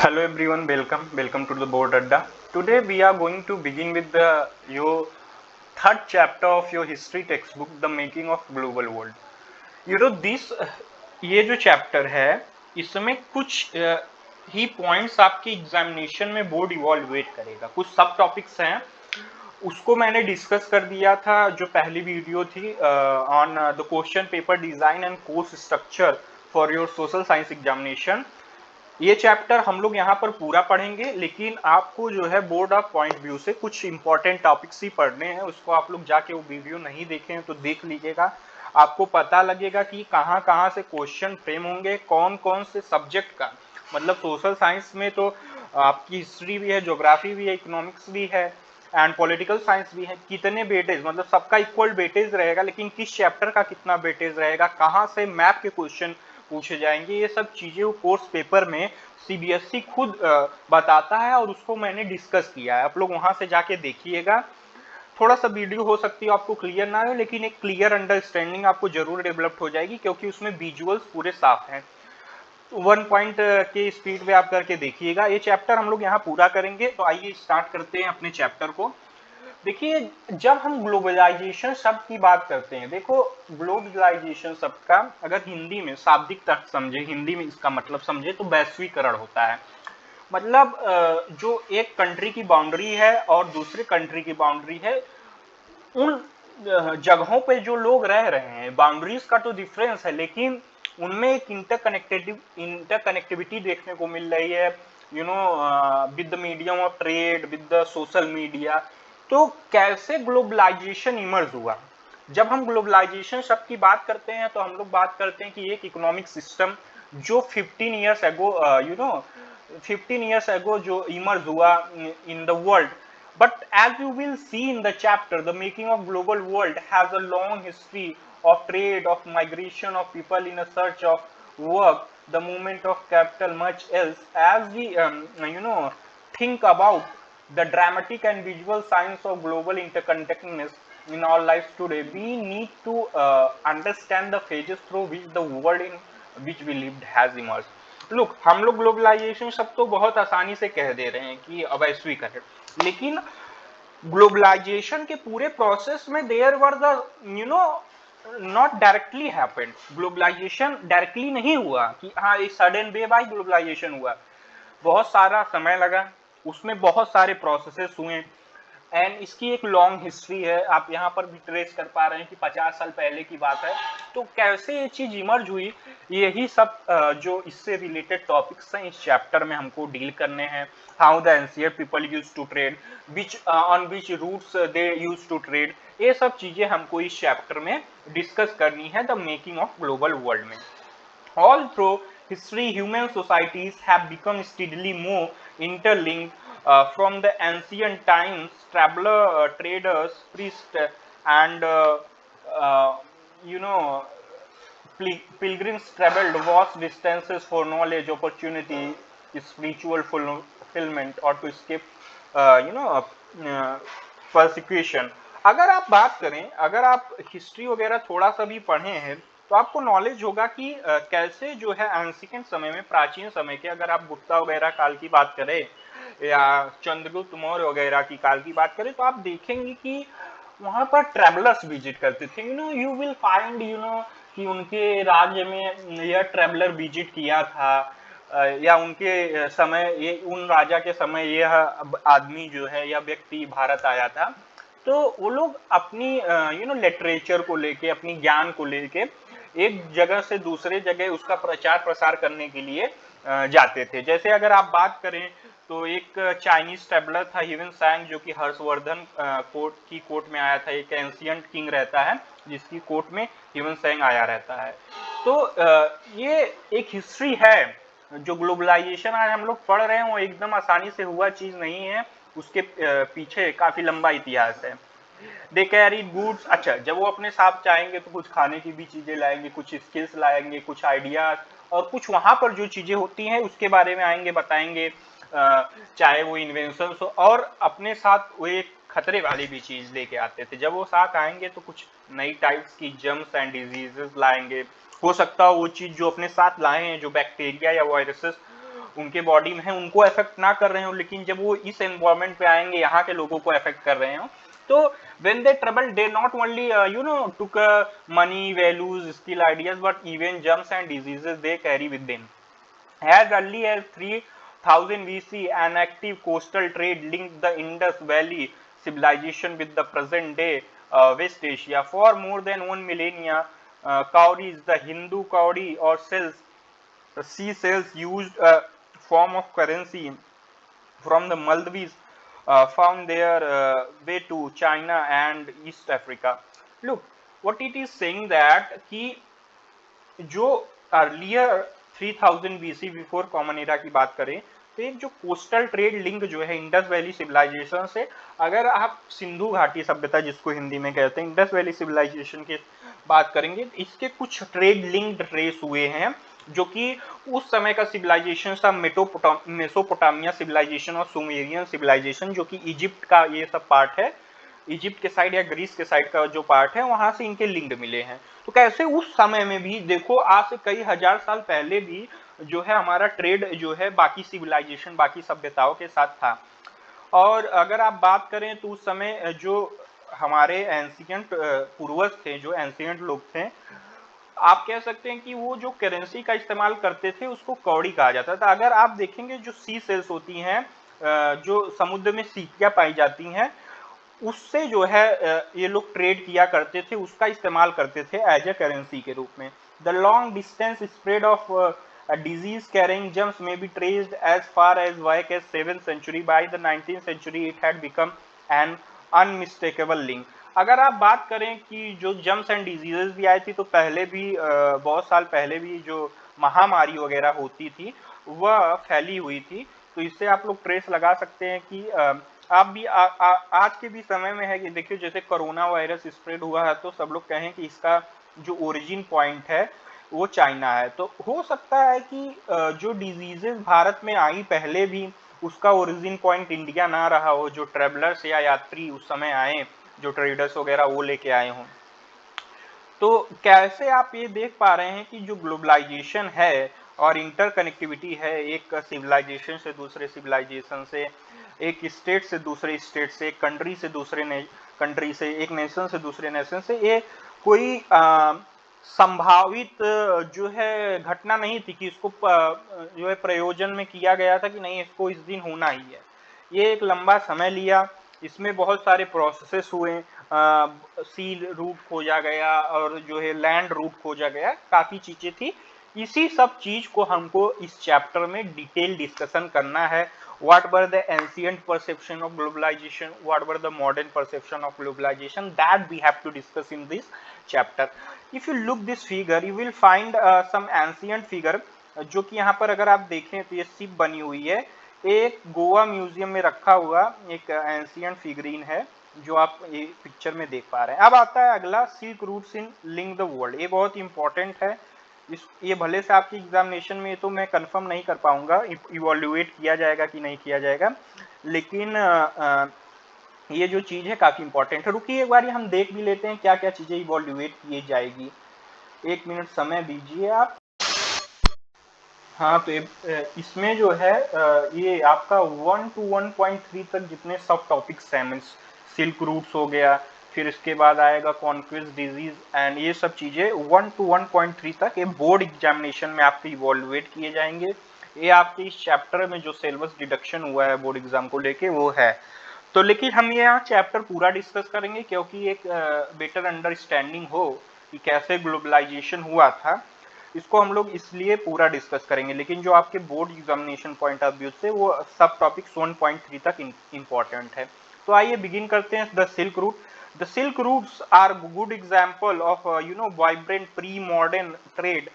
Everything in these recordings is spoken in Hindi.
Hello everyone, welcome to the board Adda. Today we are going to begin with your third chapter of your history textbook, The Making of Global World. This ये जो चैप्टर है इसमें कुछ ही पॉइंट्स आपके एग्जामिनेशन में बोर्ड इवॉल्युएट करेगा। कुछ सब टॉपिक्स हैं, उसको मैंने डिस्कस कर दिया था जो पहली वीडियो थी on the question paper design and course structure for your social science examination. ये चैप्टर हम लोग यहाँ पर पूरा पढ़ेंगे, लेकिन आपको जो है बोर्ड ऑफ पॉइंट व्यू से कुछ इंपॉर्टेंट टॉपिक्स ही पढ़ने हैं। उसको आप लोग जाके वो वीडियो नहीं देखे हैं तो देख लीजिएगा, आपको पता लगेगा कि कहाँ कहाँ से क्वेश्चन फ्रेम होंगे, कौन कौन से सब्जेक्ट का। मतलब सोशल साइंस में तो आपकी हिस्ट्री भी है, ज्योग्राफी भी है, इकोनॉमिक्स भी है एंड पॉलिटिकल साइंस भी है। कितने वेटेज, मतलब सबका इक्वल वेटेज रहेगा, लेकिन किस चैप्टर का कितना वेटेज रहेगा, कहाँ से मैप के क्वेश्चन पूछे जाएंगे, ये सब चीजें वो कोर्स पेपर में सीबीएसई खुद बताता है और उसको मैंने डिस्कस किया है। आप लोग वहां से जाके देखिएगा। थोड़ा सा वीडियो हो सकती है आपको क्लियर ना हो, लेकिन एक क्लियर अंडरस्टैंडिंग आपको जरूर डेवलप हो जाएगी, क्योंकि उसमें विजुअल्स पूरे साफ हैं। 1 पॉइंट के स्पीड पे आप करके देखिएगा। ये चैप्टर हम लोग यहाँ पूरा करेंगे, तो आइए स्टार्ट करते हैं अपने चैप्टर को। देखिए, जब हम ग्लोबलाइजेशन शब्द की बात करते हैं, देखो ग्लोबलाइजेशन शब्द का अगर हिंदी में शाब्दिक अर्थ समझे, हिंदी में इसका मतलब समझे तो वैश्वीकरण होता है। मतलब जो एक कंट्री की बाउंड्री है और दूसरे कंट्री की बाउंड्री है, उन जगहों पे जो लोग रह रहे हैं, बाउंड्रीज का तो डिफरेंस है, लेकिन उनमें एक इंटरकनेक्टिविटी देखने को मिल रही है, with the medium of trade, with the social media. तो कैसे ग्लोबलाइजेशन इमर्ज हुआ? जब हम ग्लोबलाइजेशन शब्द की बात करते हैं तो हम लोग बात करते हैं कि एक इकोनॉमिक सिस्टम जो 15 ईयर्स एगो 15 ईयर्स एगो जो इमर्ज हुआ in the world. But as you will see in the chapter, the making of global world has a long history of trade, of migration of people in a search of work, the movement of capital, much else. As we think about the dramatic and visual signs of global interconnectedness in our lives today, we need to understand the phases through which the world in which we lived has emerged. Look, हम लोग ग्लोबलाइजेशन सब तो बहुत आसानी से कह दे रहे हैं कि वैश्वीकरण, लेकिन ग्लोबलाइजेशन के पूरे प्रोसेस में there were the not directly happened. Globalisation directly नहीं हुआ कि हाँ एक सडन वे बाय ग्लोबलाइजेशन हुआ। बहुत सारा समय लगा, उसमें बहुत सारे प्रोसेसेस हुए एंड इसकी एक लॉन्ग हिस्ट्री है। आप यहाँ पर भी ट्रेस कर पा रहे हैं कि 50 साल पहले की बात है। तो कैसे ये चीज इमर्ज हुई, यही सब जो इससे रिलेटेड टॉपिक्स हैं इस चैप्टर में हमको डील करने हैं। How the ancient people use to trade, which on which routes they use to trade, ये सब चीजें हमको इस चैप्टर में डिस्कस करनी है the making of global world में। All through history, human societies have become steadily more interlinked. From the ancient times, traders, priests, and uh, you know, pilgrims traveled vast distances for knowledge, opportunity, spiritual fulfillment, or to escape, persecution. अगर आप बात करें, अगर आप हिस्ट्री वगैरह थोड़ा सा भी पढ़े हैं तो आपको नॉलेज होगा कि कैसे जो है एंशिएंट समय में, प्राचीन समय के, अगर आप गुप्ता वगैरह काल की बात करें या चंद्रगुप्त मौर्य वगैरह की काल की बात करें, तो आप देखेंगे कि वहां पर ट्रैवलर्स विजिट करते थे। यू विल फाइंड कि उनके राज्य में यह ट्रैवलर विजिट किया था, या उनके समय, ये उन राजा के समय यह आदमी जो है या व्यक्ति भारत आया था। तो वो लोग अपनी लिटरेचर को लेके, अपनी ज्ञान को लेके एक जगह से दूसरे जगह उसका प्रचार प्रसार करने के लिए जाते थे। जैसे अगर आप बात करें तो एक चाइनीज ट्रैवलर था ह्यूएन सांग, जो कि हर्षवर्धन कोर्ट में आया था। एक एंशिएंट किंग रहता है जिसकी कोर्ट में ह्यूएन सांग आया रहता है। तो ये एक हिस्ट्री है। जो ग्लोबलाइजेशन आज हम लोग पढ़ रहे हैं वो एकदम आसानी से हुआ चीज नहीं है, उसके पीछे काफी लंबा इतिहास है। दे कैरी गुड्स, अच्छा, जब वो अपने साथ चाहेंगे तो कुछ खाने की भी चीजें लाएंगे, कुछ स्किल्स लाएंगे, कुछ आइडियाज, और कुछ वहां पर जो चीजें होती हैं उसके बारे में आएंगे, बताएंगे, चाहे वो इन्वेंशन हो, और अपने साथ वो एक खतरे वाली भी चीज लेके आते थे। जब वो साथ आएंगे तो कुछ नई टाइप्स की जर्म्स एंड डिजीजेस लाएंगे। हो सकता है वो चीज जो अपने साथ लाए हैं, जो बैक्टीरिया या वायरसेस, उनके बॉडी में है उनको इफेक्ट ना कर रहे हो, लेकिन जब वो इस एनवायरमेंट पे आएंगे यहाँ के लोगों को इफेक्ट कर रहे हो, तो when they travel they not only took money, values, skill, ideas, but even germs and diseases they carry with them. As early as 3000 BC, an active coastal trade linked the Indus Valley civilization with the present day West Asia. For more than 1 millennia, cowries, the Hindu cowrie or cells, sea cells, used a form of currency from the Maldives, found their way to China and East Africa. Look, what it is saying that कि जो earlier 3000 BC before common era की बात करें, तो एक जो कोस्टल ट्रेड लिंक जो है इंडस वैली सिविलाइजेशन से, अगर आप सिंधु घाटी सभ्यता जिसको हिंदी में कहते हैं इंडस वैली सिविलाइजेशन की बात करेंगे, इसके कुछ ट्रेड लिंक ट्रेस हुए हैं जो कि उस समय का सिविलाइजेशन था मेसोपोटामिया सिविलाइजेशन और सुमेरियन सिविलाइजेशन, जो कि इजिप्ट का ये सब पार्ट है, इजिप्ट के साइड या ग्रीस के साइड का जो पार्ट है वहां से इनके लिंक मिले हैं। तो कैसे उस समय में भी देखो आज से कई हजार साल पहले भी जो है हमारा ट्रेड जो है बाकी सिविलाइजेशन बाकी सभ्यताओं के साथ था। और अगर आप बात करें तो उस समय जो हमारे एंशिएंट पूर्वज थे, जो एंशिएंट लोग थे, आप कह सकते हैं कि वो जो करेंसी का इस्तेमाल करते थे उसको कौड़ी कहा जाता था। अगर आप देखेंगे जो सी सेल्स होती हैं, जो समुद्र में सीपियां पाई जाती हैं, उससे जो है ये लोग ट्रेड किया करते थे, उसका इस्तेमाल करते थे एज ए करेंसी के रूप में। The long distance spread of disease carrying germs may be traced as far as back as 7th century. By the 19th century it had become an unmistakable link. अगर आप बात करें कि जो जर्म्स एंड डिजीजेस भी आई थी, तो पहले भी बहुत साल पहले भी जो महामारी वगैरह होती थी वह फैली हुई थी। तो इससे आप लोग ट्रेस लगा सकते हैं कि आप भी आज के भी समय में है कि देखिए जैसे कोरोना वायरस स्प्रेड हुआ है, तो सब लोग कहें कि इसका जो ओरिजिन पॉइंट है वो चाइना है। तो हो सकता है कि जो डिजीजेस भारत में आई पहले भी उसका ओरिजिन पॉइंट इंडिया ना रहा हो, जो ट्रेवलर्स या यात्री उस समय आए, जो ट्रेडर्स वगैरह वो लेके आए हों। तो कैसे आप ये देख पा रहे हैं कि जो ग्लोबलाइजेशन है और इंटरकनेक्टिविटी है, एक सिविलाइजेशन से दूसरे सिविलाइजेशन से, एक स्टेट से दूसरे स्टेट से, एक कंट्री से दूसरे कंट्री से, एक नेशन से दूसरे नेशन से, ये कोई संभावित जो है घटना नहीं थी कि इसको जो है प्रयोजन में किया गया था कि नहीं इसको इस दिन होना ही है। ये एक लंबा समय लिया, इसमें बहुत सारे प्रोसेसेस हुए, सी रूट खोजा गया और जो है लैंड रूट खोजा गया, काफ़ी चीज़ें थी। इसी सब चीज़ को हमको इस चैप्टर में डिटेल डिस्कशन करना है। What were the ancient perception of globalization? What were the modern perception of globalization? That we have to discuss in this chapter. If you look this figure, you will find some ancient figure, जो कि यहाँ पर अगर आप देखें तो ये शिप बनी हुई है, एक गोवा म्यूजियम में रखा हुआ एक एंशिएंट फिगरीन है जो आप ये पिक्चर में देख पा रहे हैं। अब आता है अगला, silk routes in link the world. ये बहुत इंपॉर्टेंट है, ये भले से आपकी एग्जामिनेशन में तो मैं कंफर्म नहीं कर पाऊंगा इवोल्यूएट किया जाएगा कि नहीं किया जाएगा, लेकिन ये जो चीज़ है काफ़ी इंपॉर्टेंट है। रुकिए एक बार हम देख भी लेते हैं क्या क्या चीज़ें इवोल्यूएट की जाएगी। 1 मिनट समय दीजिए आप। हाँ, तो इसमें जो है ये आपका 1 to 1.3 तक जितने सब टॉपिक्स हैं, सिल्क रूट्स हो गया, फिर इसके बाद आएगा कॉन्क्वेस्ट डिजीज एंड ये सब चीज़ें 1 to 1.3 तक ये बोर्ड एग्जामिनेशन में आपके इवोल्यूएट किए जाएंगे। ये आपके इस चैप्टर में जो सिलेबस डिडक्शन हुआ है बोर्ड एग्जाम को लेके वो है। तो लेकिन हम ये यहाँ चैप्टर पूरा डिस्कस करेंगे क्योंकि एक बेटर अंडरस्टैंडिंग हो कि कैसे ग्लोबलाइजेशन हुआ था, इसको हम लोग इसलिए पूरा डिस्कस करेंगे। लेकिन जो आपके board examination point of view से वो सब टॉपिक्स 1.3 तक इम्पॉर्टेंट है। तो आइए बिगिन करते हैं। The silk route. The Silk routes are good example of vibrant pre-modern trade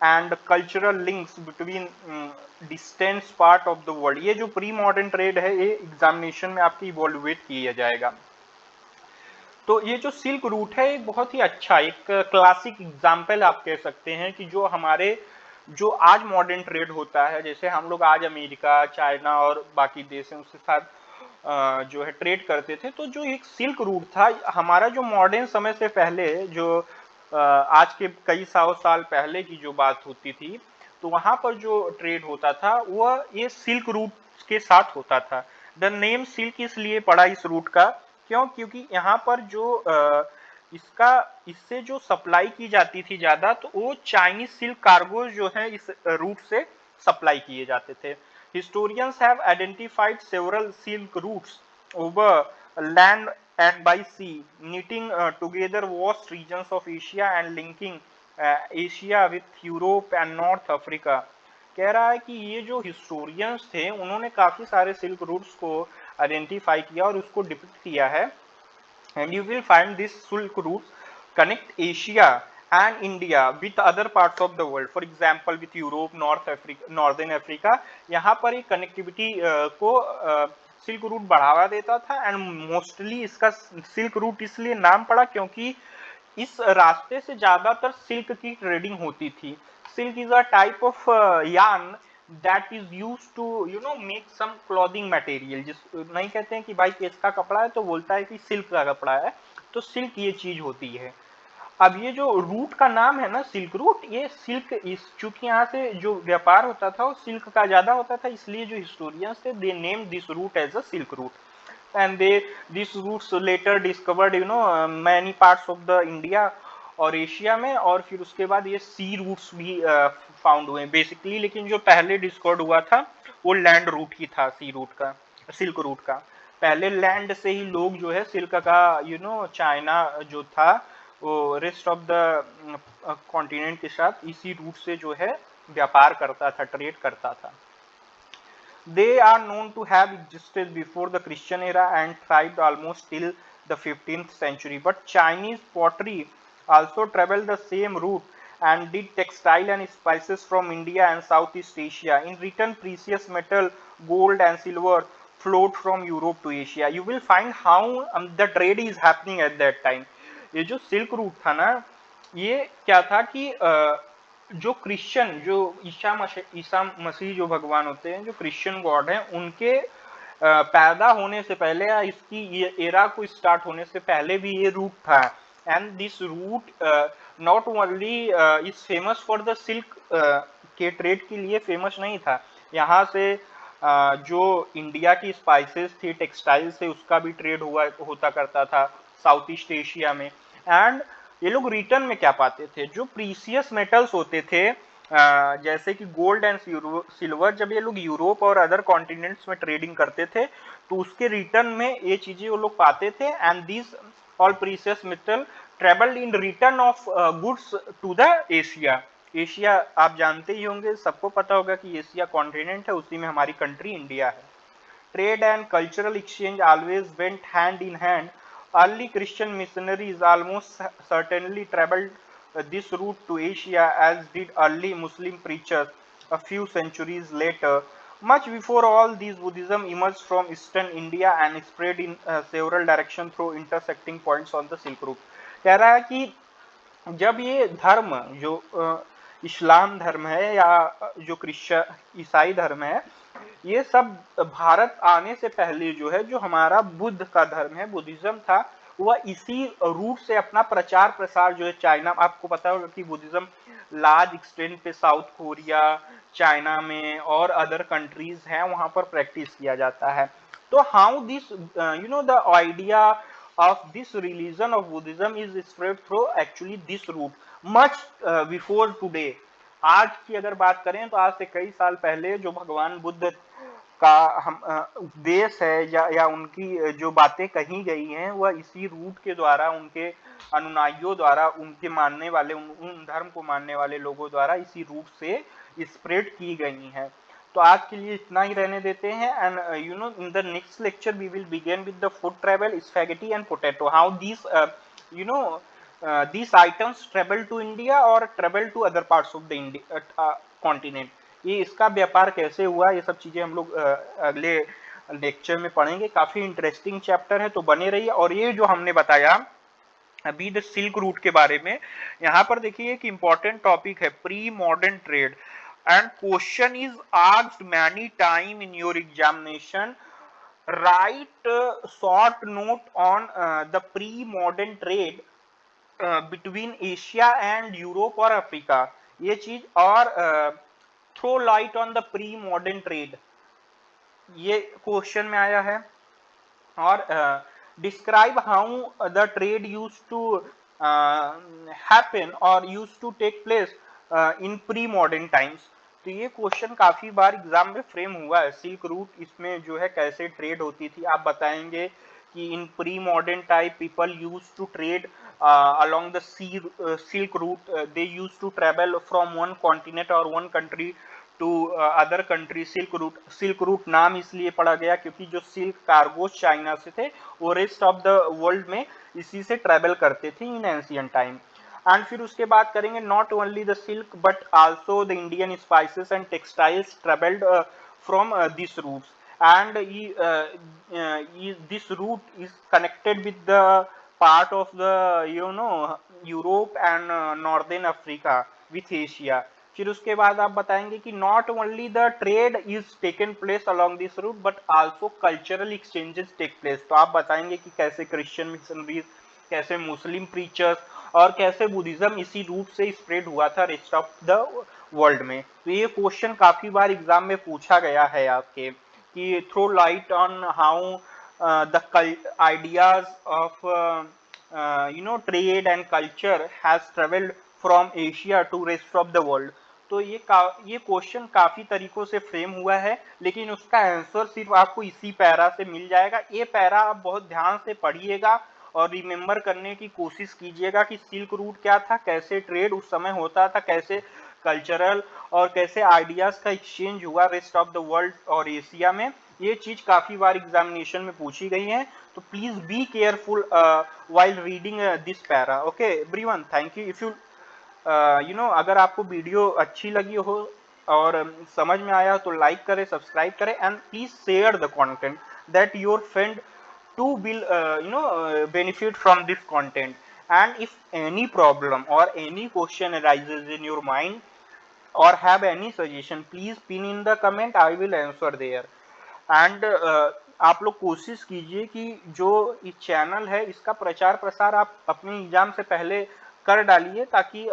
and cultural links between distant part of the world। ये जो pre-modern trade है ये एग्जामिनेशन में आपकी इवोल्यूएट किया जाएगा। तो ये जो सिल्क रूट है एक बहुत ही अच्छा एक क्लासिक एग्जाम्पल आप कह सकते हैं कि जो हमारे जो आज मॉडर्न ट्रेड होता है, जैसे हम लोग आज अमेरिका, चाइना और बाकी देशों के साथ जो है ट्रेड करते थे, तो जो एक सिल्क रूट था हमारा जो मॉडर्न समय से पहले जो आज के कई 100 साल पहले की जो बात होती थी, तो वहां पर जो ट्रेड होता था वह ये सिल्क रूट के साथ होता था। द नेम सिल्क इसलिए पड़ा इस रूट का, क्योंकि यहाँ पर जो इससे जो सप्लाई की जाती थी ज्यादा, तो वो चाइनीज सिल्क कार्गो जो है इस रूट से सप्लाई किए जाते थे। Historians have identified several silk routes over land and by sea, knitting together vast regions of Asia and linking Asia with Europe and North Africa. कह रहा है कि ये जो हिस्टोरियंस थे उन्होंने काफी सारे सिल्क रूट्स को आइडेंटिफाई किया और उसको डिपिक्ट किया है। And you will find this silk routes connect Asia and India with other parts of the world. For example, with Europe, North Africa, Northern Africa. यहाँ पर एक कनेक्टिविटी को सिल्क रूट बढ़ावा देता था एंड मोस्टली इसका सिल्क रूट इसलिए नाम पड़ा क्योंकि इस रास्ते से ज्यादातर सिल्क की ट्रेडिंग होती थी। Silk is a type of yarn that is used to make some clothing material। जिस नहीं कहते हैं कि भाई किसका कपड़ा है तो बोलता है कि सिल्क का कपड़ा है, तो सिल्क ये चीज होती है। अब ये जो रूट का नाम है ना सिल्क रूट, ये सिल्क इस चूंकि यहाँ से जो व्यापार होता था वो सिल्क का ज्यादा होता था, इसलिए जो हिस्टोरियंस थे they name this route as a silk route and they this routes later discovered many parts of the India और एशिया में, और फिर उसके बाद ये सी रूट्स भी फाउंड हुए बेसिकली। लेकिन जो पहले डिस्कवर्ड हुआ था वो लैंड रूट ही था, सी रूट का, सिल्क रूट का। पहले लैंड से ही लोग जो है सिल्क का चाइना जो था वो रेस्ट ऑफ द कॉन्टिनेंट के साथ इसी रूट से जो है व्यापार करता था, ट्रेड करता था। They are known to have existed before the Christian era and thrived almost till the 15th century. But Chinese pottery also traveled the same route and did textile and spices from India and Southeast Asia. In return, precious metal, gold and silver flowed from Europe to Asia. You will find how the trade is happening at that time. ये जो सिल्क रूट था ना, ये क्या था कि जो क्रिश्चियन, जो ईसा मसीह जो भगवान होते हैं, जो क्रिश्चियन गॉड हैं, उनके पैदा होने से पहले या इसकी ये एरा को स्टार्ट होने से पहले भी ये रूट था। And this route not only is famous for the silk के ट्रेड के लिए फेमस नहीं था, यहाँ से जो इंडिया की स्पाइसेस थी, टेक्सटाइल से उसका भी ट्रेड होता करता था साउथ ईस्ट एशिया में। एंड ये लोग रिटर्न में क्या पाते थे, जो प्रीसियस मेटल्स होते थे जैसे कि गोल्ड एंड सिल्वर, जब ये लोग यूरोप और अदर कॉन्टिनेंट्स में ट्रेडिंग करते थे तो उसके रिटर्न में ये चीजें वो लोग पाते थे। And this all precious metal travelled in return of goods to the Asia. Asia आप जानते ही होंगे, सबको पता होगा कि एशिया कॉन्टिनेंट है, उसी में हमारी कंट्री इंडिया है। Trade and cultural exchange always went hand in hand. Early Christian missionaries almost certainly traveled this route to Asia, as did early Muslim preachers a few centuries later. Much before all these, Buddhism emerged from eastern India and spread in several directions through intersecting points on the Silk Route. कह रहा है कि जब ये धर्म जो इस्लाम धर्म है या जो क्रिश्चियन ईसाई धर्म है, ये सब भारत आने से पहले जो है, जो हमारा बुद्ध का धर्म है, बुद्धिज्म था, वह इसी रूट से अपना प्रचार प्रसार जो है चाइना, आपको पता होगा कि बुद्धिज्म लार्ज एक्सटेंट पे साउथ कोरिया, चाइना में और अदर कंट्रीज हैं वहां पर प्रैक्टिस किया जाता है। तो how this the idea of this religion of Buddhism is spread through actually this route much before today। आज की अगर बात करें तो आज से कई साल पहले जो भगवान बुद्ध का हम उपदेश है या उनकी जो बातें कही गई हैं वह इसी रूट के द्वारा, उनके अनुयायियों द्वारा, उनके मानने वाले उन धर्म को मानने वाले लोगों द्वारा इसी रूट से स्प्रेड की गई हैं। तो आज के लिए इतना ही रहने देते हैं। And in the next lecture we will begin with the food travel, spaghetti and potato, how this these items travel to India और travel to other parts of the continent। ये इसका व्यापार कैसे हुआ, ये सब चीजें हम लोग अगले लेक्चर में पढ़ेंगे। काफी इंटरेस्टिंग चैप्टर है, तो बने रहिए। और ये जो हमने बताया अभी द सिल्क रूट के बारे में, यहाँ पर देखिए एक इंपॉर्टेंट टॉपिक है pre modern trade and question is asked many time in your examination. Write short note on the pre modern trade between Asia and Europe और अफ्रीका, ये चीज। और throw light on the pre modern trade, ये क्वेश्चन में आया है। और describe how the trade use to happen और use to take place in pre modern times. तो ये क्वेश्चन काफी बार एग्जाम में फ्रेम हुआ है। सिल्क रूट इसमें जो है कैसे ट्रेड होती थी, आप बताएंगे कि in pre modern time people use to trade along the silk route, they used to travel from one continent or one country to other country. Silk route नाम इसलिए पड़ा गया क्योंकि जो सिल्क कार्गो चाइना से थे वो रेस्ट ऑफ द वर्ल्ड में इसी से ट्रेवल करते थे इन एंशियंट टाइम। एंड फिर उसके बाद करेंगे not only the silk but also the Indian spices and textiles travelled from this routes and this route is connected with the part of the Europe and northern Africa with Asia। फिर उसके बाद आप बताएंगे कि not only the trade is taken place along this route but also cultural exchanges take place. तो आप बताएंगे कि कैसे क्रिश्चियन मिशनरीज, कैसे मुस्लिम प्रीचर्स और कैसे बुद्धिज्म इसी रूट से स्प्रेड हुआ था रेस्ट ऑफ द वर्ल्ड में। तो ये क्वेश्चन काफी बार एग्जाम में पूछा गया है आपके कि throw light on how the ideas of trade and culture has traveled from Asia to rest of the world। तो ये क्वेश्चन काफी तरीकों से फ्रेम हुआ है, लेकिन उसका आंसर सिर्फ आपको इसी पैरा से मिल जाएगा। ये पैरा आप बहुत ध्यान से पढ़िएगा और रिमेम्बर करने की कोशिश कीजिएगा कि सिल्क रूट क्या था, कैसे ट्रेड उस समय होता था, कैसे कल्चरल और कैसे आइडियाज का एक्सचेंज हुआ रेस्ट ऑफ द वर्ल्ड और एशिया में। ये चीज काफी बार एग्जामिनेशन में पूछी गई है, तो please be careful while reading this para। okay everyone, thank you। if you अगर आपको वीडियो अच्छी लगी हो और समझ में आया तो लाइक करें, सब्सक्राइब करें and please share the content that your friend too will benefit from this content। and if any problem or any question arises in your mind or have any suggestion, please pin in the comment, I will answer there। And आप लोग कोशिश कीजिए कि जो इस चैनल है इसका प्रचार प्रसार आप अपने एग्जाम से पहले कर डालिए, ताकि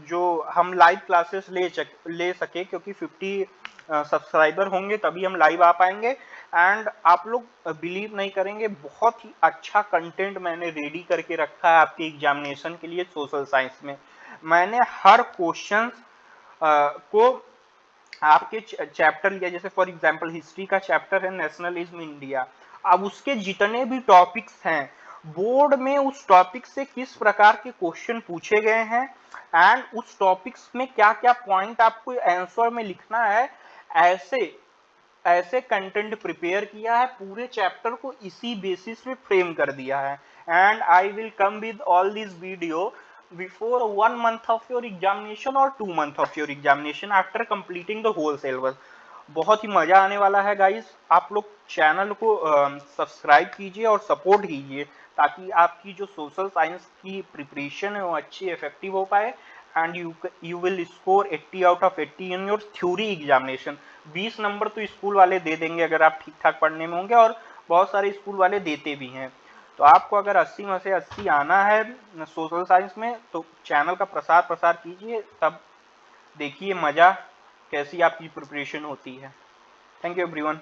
जो हम लाइव क्लासेस ले सके, क्योंकि 50 सब्सक्राइबर होंगे तभी हम लाइव आ पाएंगे। एंड आप लोग बिलीव नहीं करेंगे, बहुत ही अच्छा कंटेंट मैंने रेडी करके रखा है आपके एग्जामिनेशन के लिए। सोशल साइंस में मैंने हर क्वेश्चन को आपके चैप्टर लिया, जैसे फॉर एग्जांपल हिस्ट्री का चैप्टर है नेशनलिज्म इंडिया, अब उसके जितने भी टॉपिक्स हैं बोर्ड में उस टॉपिक से किस प्रकार के क्वेश्चन पूछे गए हैं एंड उस टॉपिक्स में क्या क्या पॉइंट आपको आंसर में लिखना है, ऐसे कंटेंट प्रिपेयर किया है, पूरे चैप्टर को इसी बेसिस पे फ्रेम कर दिया है। And I will come with all this video before 1 month of your examination or 2 month of your examination after completing the whole syllabus। बहुत ही मजा आने वाला है गाइस। आप लोग चैनल को सब्सक्राइब कीजिए और सपोर्ट कीजिए, ताकि आपकी जो सोशल साइंस की प्रिपरेशन है वो अच्छी इफेक्टिव हो पाए and you will score 80 out of 80 in your theory examination. 20 number तो स्कूल वाले दे देंगे अगर आप ठीक ठाक पढ़ने में होंगे, और बहुत सारे स्कूल वाले देते भी हैं। तो आपको अगर 80 में से 80 आना है सोशल साइंस में, तो चैनल का प्रसार कीजिए, तब देखिए मजा कैसी आपकी प्रिपरेशन होती है। Thank you everyone.